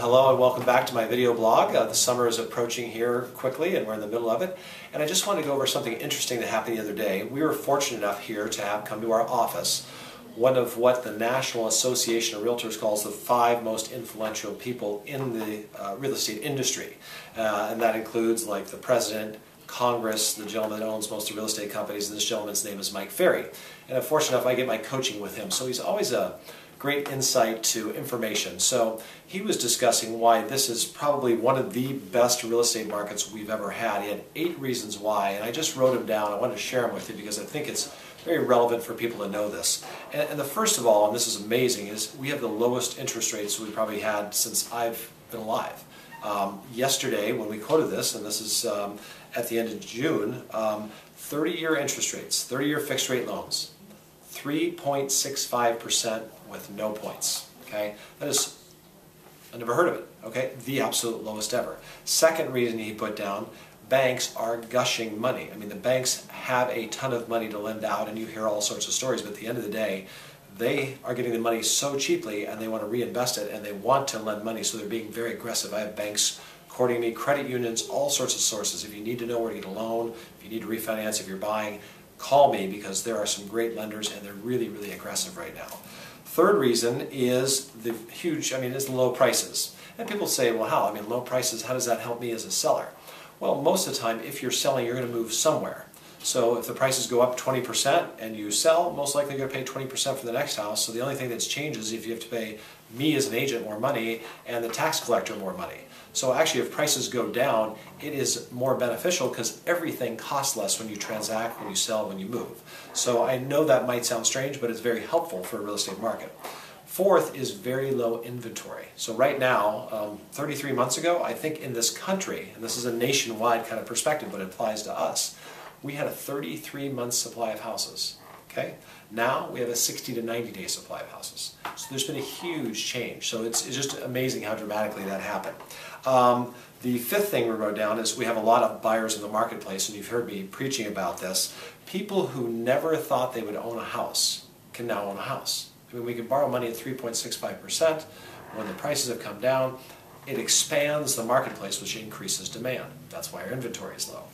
hello and welcome back to my video blog. The summer is approaching here quickly and we're in the middle of it. And I just want to go over something interesting that happened the other day. We were fortunate enough here to have come to our office one of what the National Association of Realtors calls the 5 most influential people in the real estate industry. And that includes like the President, Congress, the gentleman that owns most of the real estate companies, and this gentleman's name is Mike Ferry. And I'm fortunate enough I get my coaching with him, so he's always a great insight to information. So he was discussing why this is probably one of the best real estate markets we've ever had. He had 8 reasons why, and I just wrote them down. I wanted to share them with you because I think it's very relevant for people to know this. And the first of all, and this is amazing, is we have the lowest interest rates we probably had since I've been alive. Yesterday, when we quoted this, and this is at the end of June, 30-year interest rates, 30-year fixed rate loans, 3.65% with no points. Okay, that is, I never heard of it. Okay, the absolute lowest ever. Second reason he put down, banks are gushing money. I mean, the banks have a ton of money to lend out, and you hear all sorts of stories, but at the end of the day, they are getting the money so cheaply and they want to reinvest it and they want to lend money, so they're being very aggressive. I have banks courting me, credit unions, all sorts of sources. If you need to know where to get a loan, if you need to refinance, if you're buying, call me because there are some great lenders and they're really, really aggressive right now. Third reason is the huge, is the low prices. And people say, well, Hal, low prices, how does that help me as a seller? Well, most of the time, if you're selling, you're going to move somewhere. So if the prices go up 20% and you sell, most likely you're going to pay 20% for the next house. So the only thing that's changed is if you have to pay me as an agent more money and the tax collector more money. So actually, if prices go down, it is more beneficial because everything costs less when you transact, when you sell, when you move. So I know that might sound strange, but it's very helpful for a real estate market. Fourth is very low inventory. So right now, 33 months ago, I think in this country, and this is a nationwide kind of perspective, but it applies to us, we had a 33-month supply of houses. Okay? Now we have a 60 to 90-day supply of houses. So there's been a huge change. So it's just amazing how dramatically that happened. The fifth thing we wrote down is we have a lot of buyers in the marketplace, and you've heard me preaching about this. People who never thought they would own a house can now own a house. We can borrow money at 3.65%. When the prices have come down, it expands the marketplace, which increases demand. That's why our inventory is low.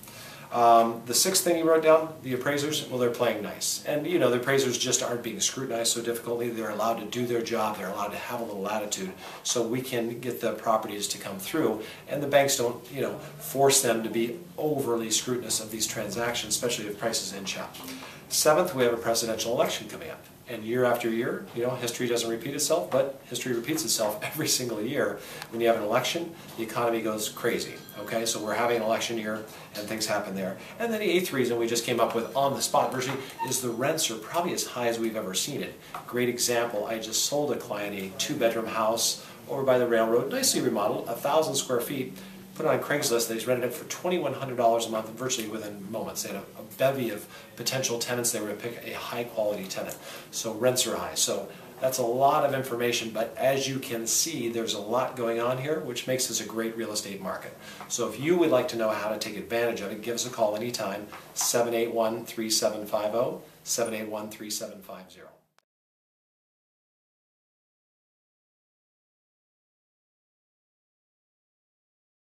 The sixth thing you wrote down, the appraisers, well, they're playing nice. And the appraisers just aren't being scrutinized so difficultly. They're allowed to do their job. They're allowed to have a little latitude so we can get the properties to come through. And the banks don't, force them to be overly scrutinous of these transactions, especially if prices inch up. Seventh, we have a presidential election coming up. And year after year, history doesn't repeat itself, but history repeats itself every single year. When you have an election, the economy goes crazy. Okay, so we're having an election year and things happen there. And then the eighth reason we just came up with on the spot virtually is the rents are probably as high as we've ever seen it. Great example, I just sold a client a 2-bedroom house over by the railroad, nicely remodeled, 1,000 square feet. Put it on Craigslist, they rented it for $2,100 a month virtually within moments. They had a bevy of potential tenants. They were going to pick a high quality tenant. So rents are high. So that's a lot of information, but as you can see, there's a lot going on here, which makes this a great real estate market. So if you would like to know how to take advantage of it, give us a call anytime, 781-3750, 781-3750.